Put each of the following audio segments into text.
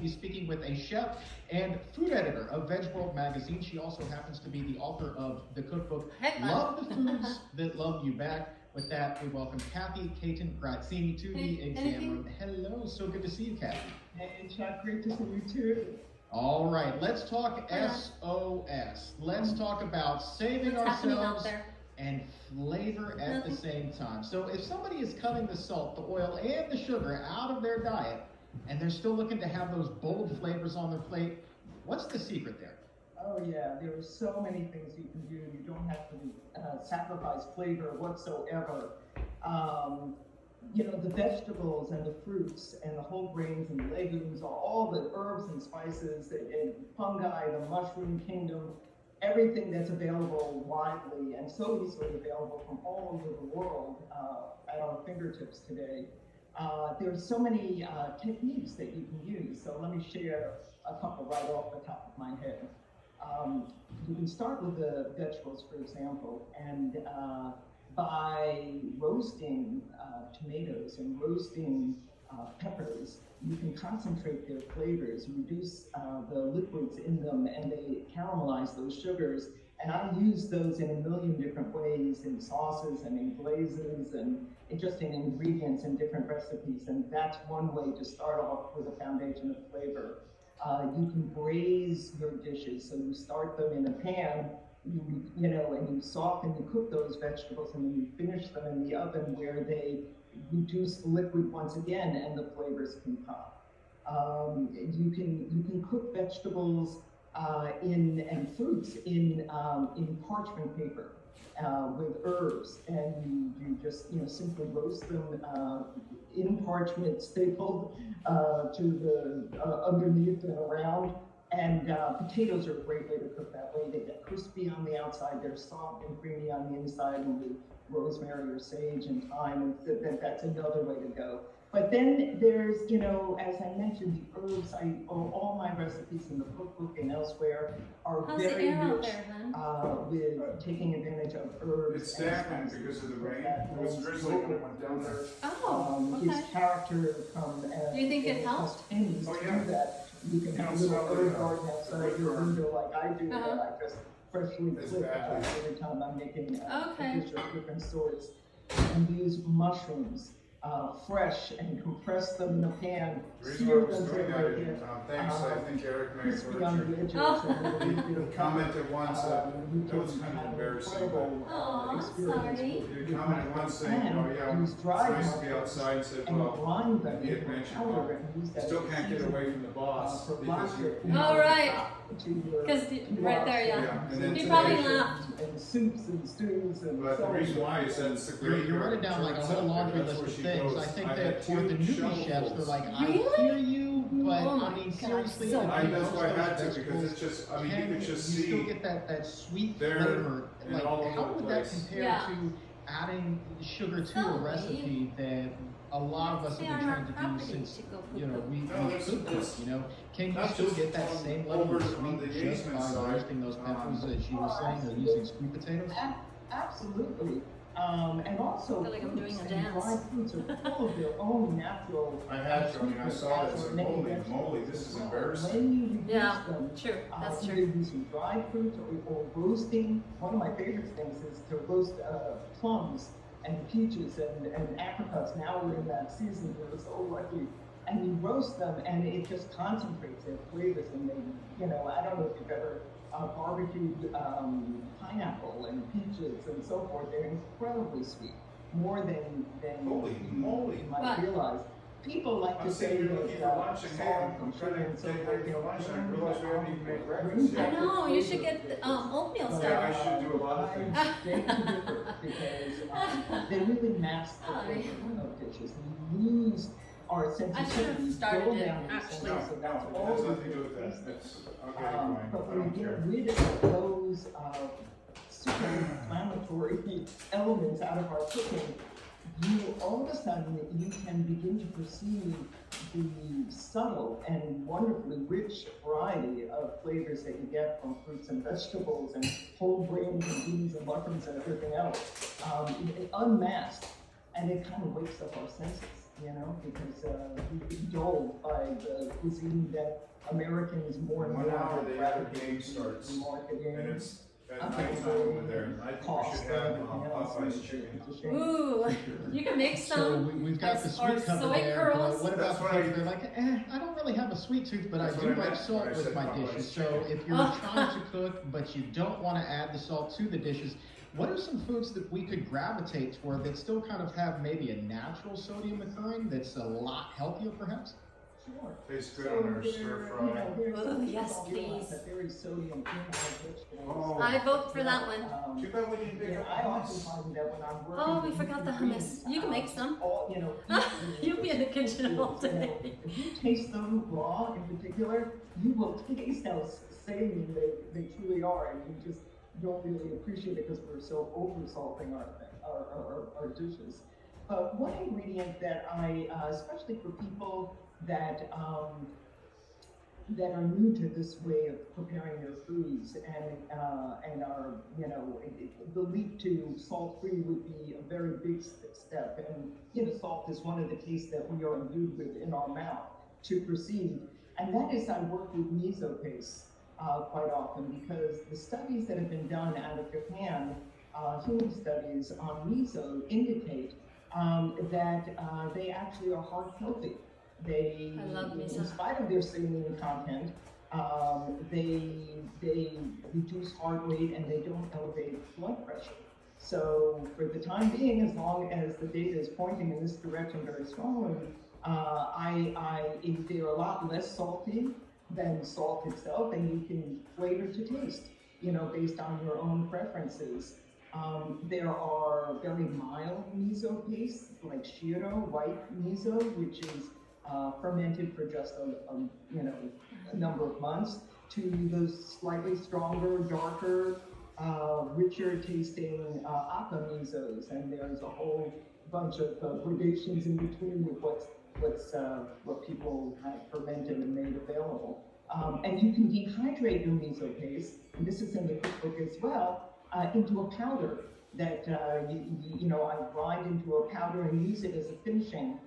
He's speaking with a chef and food editor of Veg World magazine. She also happens to be the author of the cookbook, Love the Foods That Love You Back. With that, we welcome Kathy Caton Grazzini to the exam room. Hello, so good to see you, Kathy. Hey, Chuck, great to see you too. All right, let's talk SOS. Let's talk about saving ourselves and flavor at the same time. So if somebody is cutting the salt, the oil, and the sugar out of their diet, and they're still looking to have those bold flavors on their plate, what's the secret there? Oh yeah, there are so many things you can do. You don't have to sacrifice flavor whatsoever. You know, the vegetables and the fruits and the whole grains and the legumes, all the herbs and spices and fungi, the mushroom kingdom, everything that's available widely and so easily available from all over the world at our fingertips today. There's so many techniques that you can use. So let me share a couple right off the top of my head. You can start with the vegetables, for example, and by roasting tomatoes and roasting peppers, you can concentrate their flavors, reduce the liquids in them, and they caramelize those sugars. And I use those in a million different ways, in sauces and in glazes and just in ingredients in different recipes. And that's one way to start off with a foundation of flavor. You can braise your dishes, so you start them in a pan, you know, and you soften, you cook those vegetables, and then you finish them in the oven where they reduce the liquid once again, and the flavors can pop. You can cook vegetables and fruits in parchment paper with herbs, and you just simply roast them in parchment, stapled to the underneath and around. And potatoes are a great way to cook that way. They get crispy on the outside, they're soft and creamy on the inside, and with rosemary or sage and thyme, and that's another way to go. But then there's, as I mentioned, the herbs. All my recipes in the cookbook and elsewhere are very rich with taking advantage of herbs. It's stagnant because of the rain. It was drizzling when it went down there. Oh, okay. His character from Do you think it helped? To do that. You can have a little herb garden outside your window like I do, that I just freshly clip every time I'm making a dish of different sorts. And use mushrooms. Fresh, and compress them in a pan, sear them till they get thanks, I think Eric may have crispy on the edges. He commented once that was kind of embarrassing. He commented once saying, it's nice to be outside, and said, well, he had mentioned, you still can't get away from the boss because you... Oh, right. Because right there, yeah. He probably laughed. And soups and stews and but the reason why is that it's a great... You're running down like a whole laundry list of things. I think that for the newbie chefs, they're like, I hear you, but I mean, seriously, that's why I had to, because it's just, I mean, you can just see... You still get that sweet flavor. Like, how would that compare to adding sugar to a recipe that a lot of us have been trying to do since, we could cook, Can you still get that same level of sweet just by roasting those peppers, as you were saying, or using sweet potatoes? Absolutely. And also, I feel like I'm doing a and dance. dried fruits are full of their own natural. I had to, I saw it, and holy moly, this is embarrassing. When you reduce them, true, that's either true. using dried fruits or roasting. One of my favorite things is to roast plums and peaches and apricots. Now we're in that season, we're so lucky. And you roast them, and it just concentrates their flavors. And they, I don't know if you've ever barbecued pineapple and peaches and so forth. They're incredibly sweet, more than holy moly, you might realize. People like to say that salt and sugar and so forth. I realized we haven't even made breakfast yet. I know, you should get oatmeal started. Yeah, I should do a lot of things. Because they really mask the flavor of dishes. We lose our sensitivity. I should have started it, actually. No, it has nothing to do with that. But when you get rid of those super inflammatory elements out of our cooking, you all of a sudden you can begin to perceive the subtle and wonderfully rich variety of flavors that you get from fruits and vegetables and whole grains and beans and mushrooms and everything else, unmasked, and it kind of wakes up our senses. you know, because we've been dulled by the cuisine that Americans more and more Whenever the other gravitate game to, starts, the marketing. and it's at night time over there, and I think we should have Popeye's chicken. Ooh, you can make So some. we've got the or sweet cover soy there, curls. but what about That's the what folks I- that are like, I don't really have a sweet tooth, but That's I what do I like meant salt when I with said my Popeye's dishes. So chicken. if you're trying to cook, but you don't want to add the salt to the dishes, what are some foods that we could gravitate toward that still kind of have maybe a natural sodium occurring that's a lot healthier perhaps? Sure. Tastes good on our stir fry. Oh, yes, please. There is sodium in our vegetables. Oh. I vote for that one. Too bad we didn't You pick know, up I often hummus. find that when I'm working. Oh, we with forgot the ingredients, hummus. You can make some. All, you know, You'll be in the kitchen all you know, day. if you taste them raw in particular, you will taste how saline they truly are, and you just don't really appreciate it because we're so over-salting our dishes. But one ingredient that I, especially for people that that are new to this way of preparing their foods and are, you know, the leap to salt-free would be a very big step. And, you know, salt is one of the tastes that we are imbued with in our mouth to proceed. And that is, I work with miso paste quite often, because the studies that have been done out of Japan, human studies on miso, indicate that they actually are heart healthy. They, I love miso. in spite of their saline content, they reduce heart rate and they don't elevate blood pressure. So for the time being, as long as the data is pointing in this direction very strongly, they're a lot less salty than salt itself, and you can flavor to taste, you know, based on your own preferences. There are very mild miso pastes, like shiro, white miso, which is fermented for just a number of months, to the slightly stronger, darker, richer tasting aka misos, and there's a whole bunch of gradations in between with what people have fermented and made available. And you can dehydrate your miso paste, and this is in the cookbook as well, into a powder that you know, I grind into a powder and use it as a finishing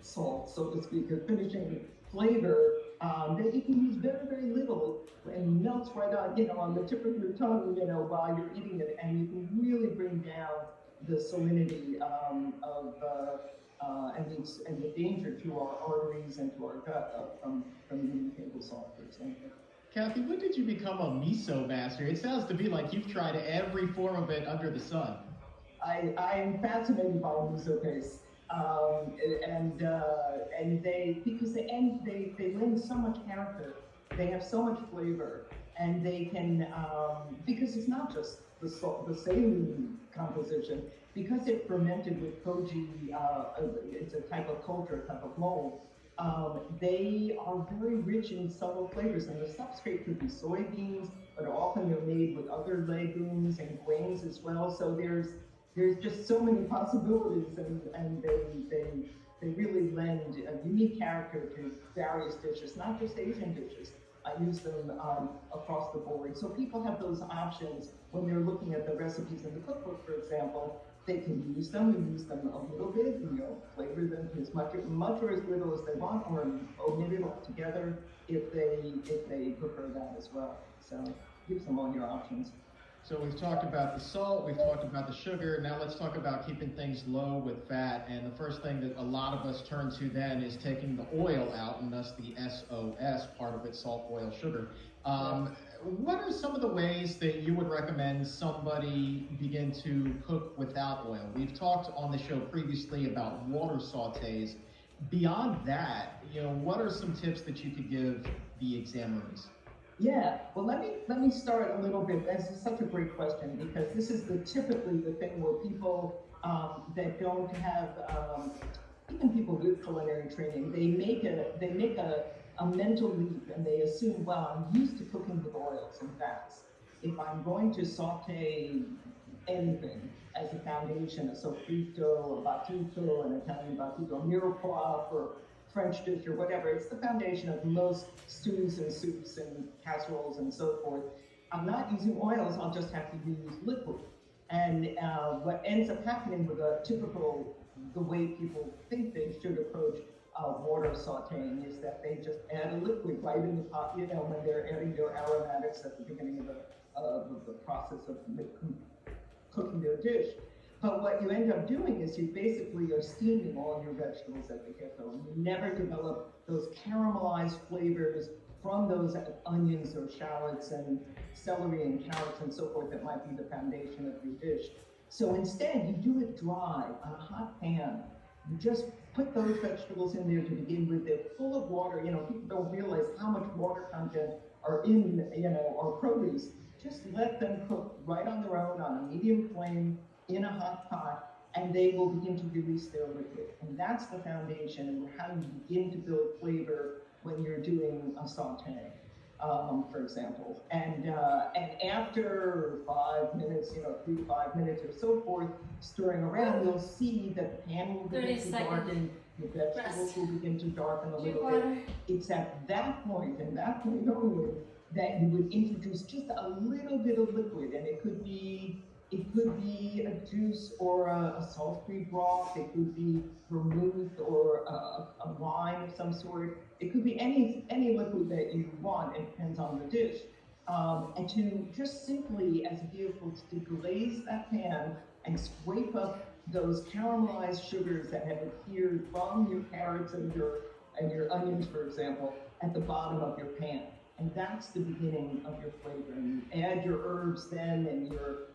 salt, so to speak, a finishing flavor that you can use very, very little and melts right on, you know, on the tip of your tongue, you know, while you're eating it, and you can really bring down the salinity and the danger to our arteries and to our gut from eating table salt, for example. Kathy, when did you become a miso master? It sounds to me like you've tried every form of it under the sun. I'm fascinated by miso paste. Because they lend so much character, they have so much flavor, and they can, because it's not just the saline composition, because it fermented with koji, it's a type of culture, a type of mold, they are very rich in subtle flavors, and the substrate could be soybeans, but often they're made with other legumes and grains as well, so there's just so many possibilities, and they really lend a unique character to various dishes, not just Asian dishes. I use them across the board. So people have those options when they're looking at the recipes in the cookbook, for example. They can use them and use them a little bit, you know, flavor them as much or as little as they want, or omit it altogether if they prefer that as well. So gives them all your options. So we've talked about the salt, we've talked about the sugar, now let's talk about keeping things low with fat. And the first thing that a lot of us turn to then is taking the oil out, and thus the SOS part of it, salt, oil, sugar. What are some of the ways that you would recommend somebody begin to cook without oil? We've talked on the show previously about water sautés. Beyond that, you know, what are some tips that you could give the examiners? Yeah, well, let me start a little bit. That's such a great question, because this is typically the thing where people that don't have even people with culinary training, they make a mental leap, and they assume, well, I'm used to cooking with oils and fats. If I'm going to saute anything as a foundation, a sofrito, a battuto, an Italian battuto, mirepoix for French dish or whatever, it's the foundation of most stews and soups and casseroles and so forth. I'm not using oils, I'll just have to use liquid. And what ends up happening with a typical the way people think they should approach water sauteing is that they just add a liquid right in the pot, you know, when they're adding their aromatics at the beginning of the process of cooking their dish. But what you end up doing is you basically are steaming all your vegetables at the get-go, and you never develop those caramelized flavors from those onions or shallots and celery and carrots and so forth that might be the foundation of your dish. So instead, you do it dry on a hot pan. You just put those vegetables in there to begin with. They're full of water. You know, people don't realize how much water content are in, you know, our produce. Just let them cook right on their own on a medium flame in a hot pot, and they will begin to release their liquid. And that's the foundation and how you begin to build flavor when you're doing a saute, for example. And after 5 minutes, you know, 3 to 5 minutes or so forth, stirring around, you'll see that the pan will begin to darken, the vegetables will begin to darken a little bit. It's at that point, and that point only, that you would introduce just a little bit of liquid, and it could be a juice or a salt-free broth. It could be vermouth or a wine of some sort. It could be any liquid that you want. It depends on the dish. And to just simply, as a vehicle, to glaze that pan and scrape up those caramelized sugars that have appeared from your carrots and your onions, for example, at the bottom of your pan. And that's the beginning of your flavor. And you add your herbs then and your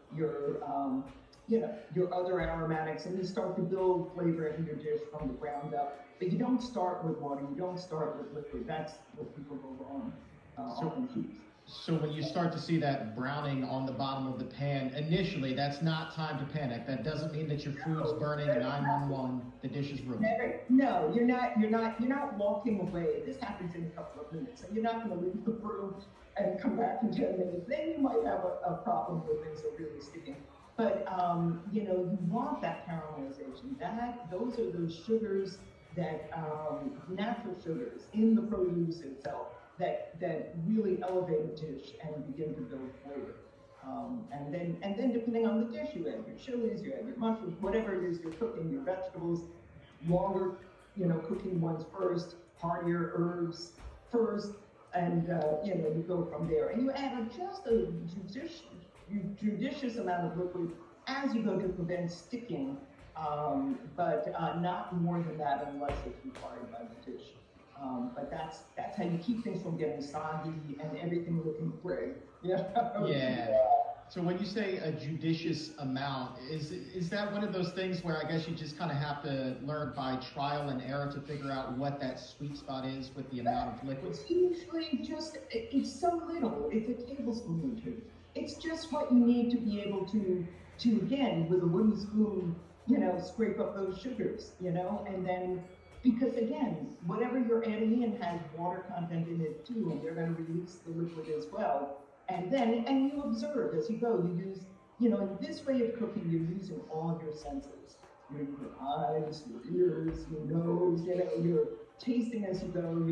other aromatics, and you start to build flavor in your dish from the ground up. But you don't start with water, you don't start with liquid. That's what people go wrong often choose. So when you start to see that browning on the bottom of the pan, initially, that's not time to panic. That doesn't mean that your food's burning and 911, the dish is ruined. No, you're not walking away. This happens in a couple of minutes. So you're not going to leave the room and come back in 10 minutes. Then you might have a problem where things are really sticking. But you know, you want that caramelization. Those are those sugars that natural sugars in the produce itself that really elevate a dish and begin to build flavor. And then depending on the dish, you add your chilies, you add your mushrooms, whatever it is you're cooking, your vegetables, longer, you know, cooking ones first, heartier herbs first, and you know, you go from there. And you add just a judicious amount of liquid as you go to prevent sticking, but not more than that unless it's required by the dish. But that's how you keep things from getting soggy and everything looking gray. Yeah. So when you say a judicious amount, is that one of those things where I guess you just kind of have to learn by trial and error to figure out what that sweet spot is with the amount of liquid? It's usually it's so little. It's a tablespoon or two. It's just what you need to be able to again, with a wooden spoon, you know, scrape up those sugars, you know, and then, because again, whatever you're adding in has water content in it too, and they're going to release the liquid as well. And you observe as you go. You use, you know, in this way of cooking, you're using all of your senses. Your eyes, your ears, your nose, you know, you're tasting as you go.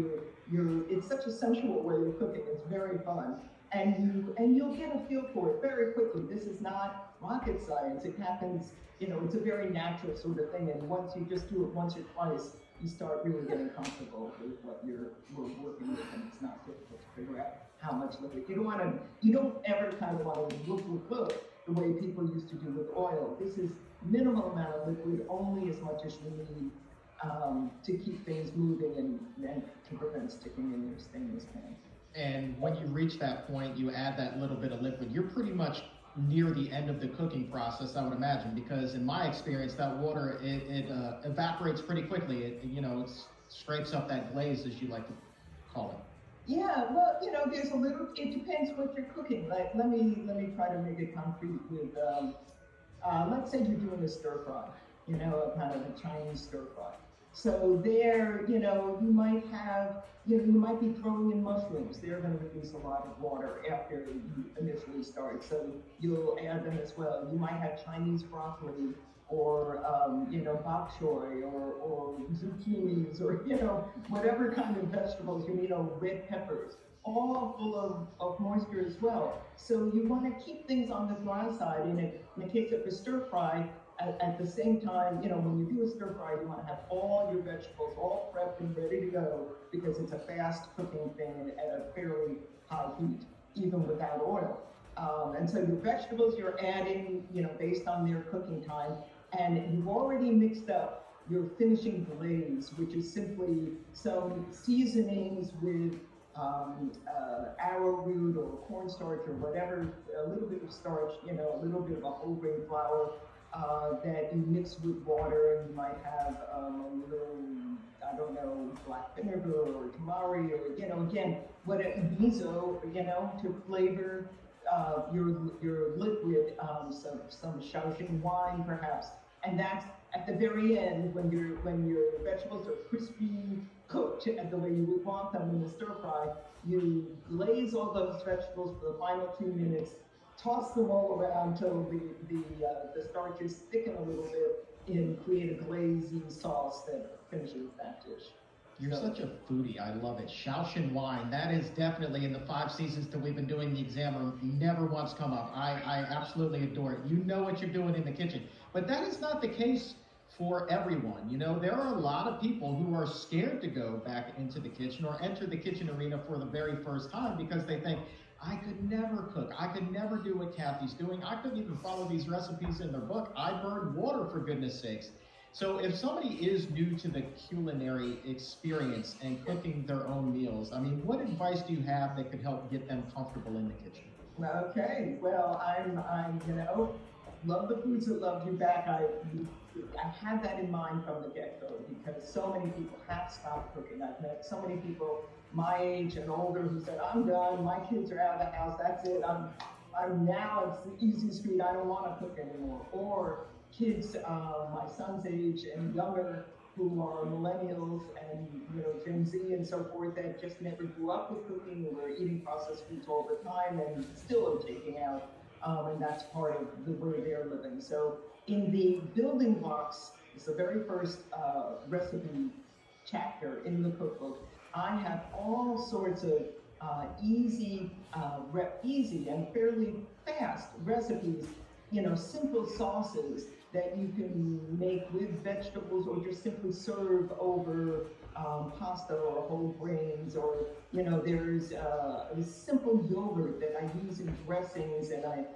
It's such a sensual way of cooking. It's very fun. And you'll get a feel for it very quickly. This is not rocket science. It happens, you know, it's a very natural sort of thing. And once you just do it once or twice, you start really getting comfortable with what we're working with, and it's not difficult to figure out how much liquid. You don't ever kind of want to look the way people used to do with oil. This is minimal amount of liquid, only as much as you need to keep things moving and to prevent sticking in your stainless pan. And when you reach that point, you add that little bit of liquid, you're pretty much near the end of the cooking process, I would imagine, because in my experience, that water, it evaporates pretty quickly. It scrapes up that glaze, as you like to call it. Yeah, well, you know, there's a little, it depends what you're cooking. Like, let me try to make it concrete with, let's say you're doing a stir fry, you know, a kind of a Chinese stir fry. So there, you know, you might be throwing in mushrooms. They're going to release a lot of water after you initially start. So you'll add them as well. You might have Chinese broccoli or, you know, bok choy or zucchinis or, you know, whatever kind of vegetables, you know, red peppers, all full of moisture as well. So you want to keep things on the dry side. In the case of a stir fry, at the same time, when you do a stir fry, you want to have all your vegetables all prepped and ready to go because it's a fast cooking thing at a fairly high heat, even without oil. And so your vegetables you're adding, based on their cooking time, and you've already mixed up your finishing glaze, which is simply some seasonings with arrowroot or cornstarch or whatever, a little bit of starch, a little bit of a whole grain flour that you mix with water, and you might have a little, I don't know, black vinegar or tamari or, again, what miso, to flavor your liquid, some Shaoxing wine perhaps, and that's at the very end when your vegetables are crispy cooked at the way you would want them in the stir fry. You glaze all those vegetables for the final 2 minutes, toss them all around until the starches thicken a little bit and create a glazy sauce that finishes that dish. You're such a foodie. I love it. Shaoxing wine. That is definitely in the 5 seasons that we've been doing the exam room. Never once come up. I absolutely adore it. You know what you're doing in the kitchen. But that is not the case for everyone. There are a lot of people who are scared to go back into the kitchen or enter the kitchen arena for the very first time because they think, I could never cook. I could never do what Kathy's doing. I couldn't even follow these recipes in their book. I burned water, for goodness sakes. So if somebody is new to the culinary experience and cooking their own meals, what advice do you have that could help get them comfortable in the kitchen? Okay, well, I'm love the foods that love you back. I had that in mind from the get-go because so many people have stopped cooking. I've met so many people my age and older who said, I'm done, my kids are out of the house, that's it, I'm now, it's the easy street, I don't want to cook anymore. Or kids my son's age and younger who are millennials and Gen Z and so forth that just never grew up with cooking and were eating processed foods all the time and still are taking out, and that's part of where they're living. So in the building blocks, it's the very first recipe chapter in the cookbook. I have all sorts of easy and fairly fast recipes, simple sauces that you can make with vegetables or just simply serve over pasta or whole grains, or there's a simple yogurt that I use in dressings and I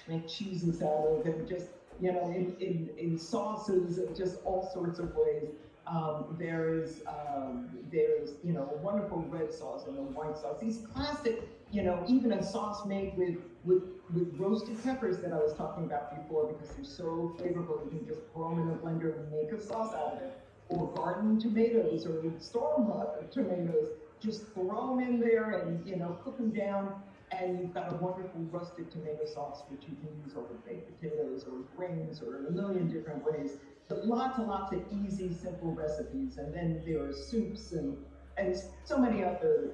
make cheeses out of, and just in sauces and just all sorts of ways. There's a wonderful red sauce and a white sauce. These classic, even a sauce made with roasted peppers that I was talking about before because they're so flavorful. You can just throw them in a blender and make a sauce out of it. Or garden tomatoes or store-bought tomatoes. Just throw them in there and cook them down, and you've got a wonderful rustic tomato sauce which you can use over baked potatoes or grains or in a million different ways. But lots and lots of easy, simple recipes. And then there are soups and so many other,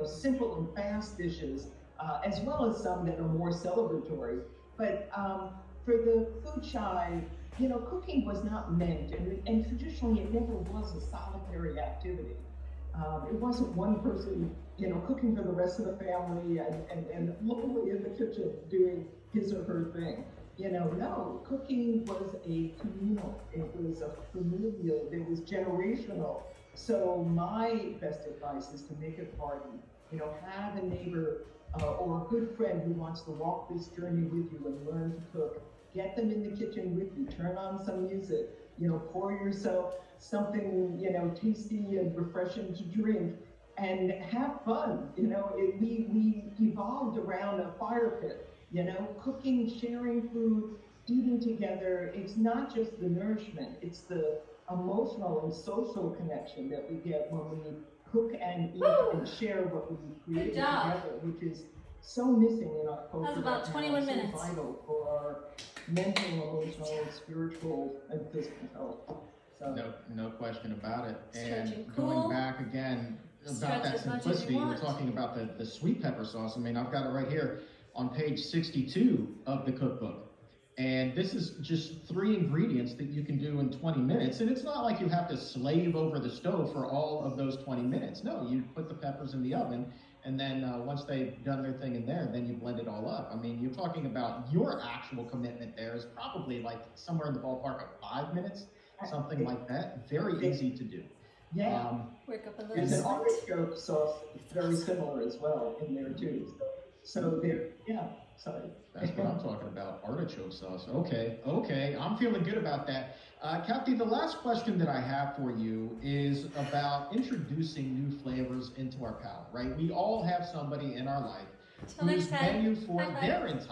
simple and fast dishes, as well as some that are more celebratory. But for the food shy, cooking was not meant, and traditionally it never was a solitary activity. It wasn't one person, cooking for the rest of the family and locally in the kitchen doing his or her thing. No, cooking was a communal, it was a familial, it was generational. So my best advice is to make it party. Have a neighbor or a good friend who wants to walk this journey with you and learn to cook. Get them in the kitchen with you, turn on some music, pour yourself something, tasty and refreshing to drink, and have fun. We evolved around a fire pit. Cooking, sharing food, eating together. It's not just the nourishment, it's the emotional and social connection that we get when we cook and eat and share what we create together, which is so missing in our culture. That's about 21 minutes. So vital for our mental, emotional, spiritual, and physical health. So. No question about it. Stretching And cool. going back again about that simplicity, you were talking about the sweet pepper sauce. I've got it right here on page 62 of the cookbook. And this is just 3 ingredients that you can do in 20 minutes. And it's not like you have to slave over the stove for all of those 20 minutes. No, you put the peppers in the oven And then once they've done their thing in there, then you blend it all up. I mean, you're talking about your actual commitment there is probably like somewhere in the ballpark of 5 minutes, something like that. Very easy to do. Yeah. Work up a little There's an sweat. artichoke sauce very similar as well in there too. So there, yeah, sorry. That's what I'm talking about, artichoke sauce. Okay, I'm feeling good about that. Kathy, the last question that I have for you is about introducing new flavors into our palate, right? We all have somebody in our life Till next whose time. menu for Bye-bye. their entire